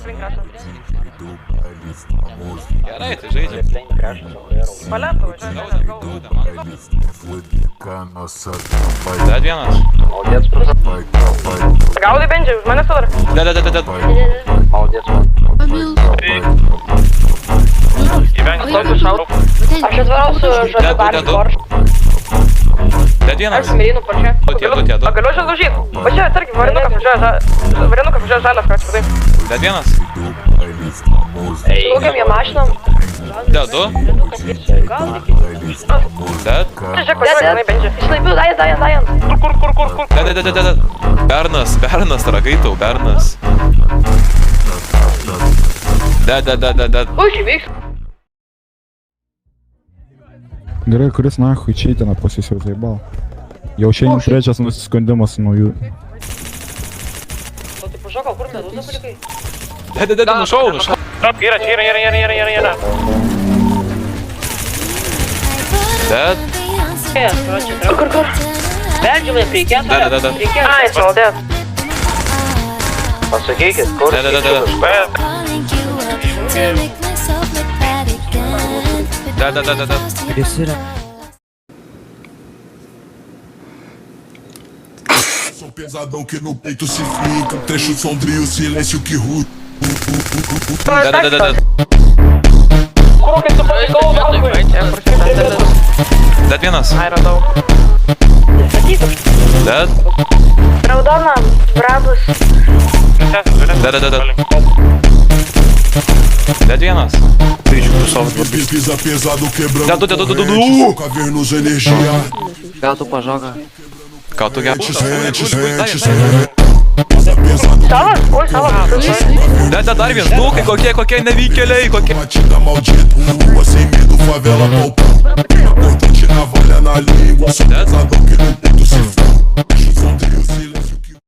link krašto. Gerai, tai žaidžiam. Palėtų, važiuoju, Dar vienas. gaudai bendžiai, už mane sudar. Dead. Tokiu šaudu. Aš atvarau su žaliu bariu Porsche. Dead vienas. Aš mirinu Porsche. Tie du. Galiu aš daužyt. Važiuoju, tarkim, varinukas važiuoja žalias, ką atsipratai. Dead vienas. Laukiam jie mašinom. Dead du. Dead. Žiūrėk, važiuoju, bendžiai. Išlaipiu, dajan. Kur. Dead. Bernas, ragaitau, Bernas. Dead. Ui, vyks. Gerai, kuris nahui čeitina pas jūs jau zaibal. Jau šiandien trečias nusiskundimas nuo jų. O tai pažokau, kur medūza palikai? Dead, nušau. Yra. Dead. Kur? Bendžiamai, reikėtų. Dead. Ai, saldėt. Pasakykit, kur Dead. Sou pesadão que no peito se fica, trecho sombrio, silêncio que ruge. Dead. Dead vienas. Ai, radau. Dead. Raudona, brabus. Dead. Dead vienas. Pisa pesado quebrando Dead. correntes, cavernos energia. Gato pažoga. Ką tu gerai? Pisa pesado Sava? Oi, sava. Dead, dar vienas. Dukai, kokie nevykėliai, kokie. batida maldita, rua sem medo, favela palpando. Importante navalha na língua, sou pesadão que no peito se fala.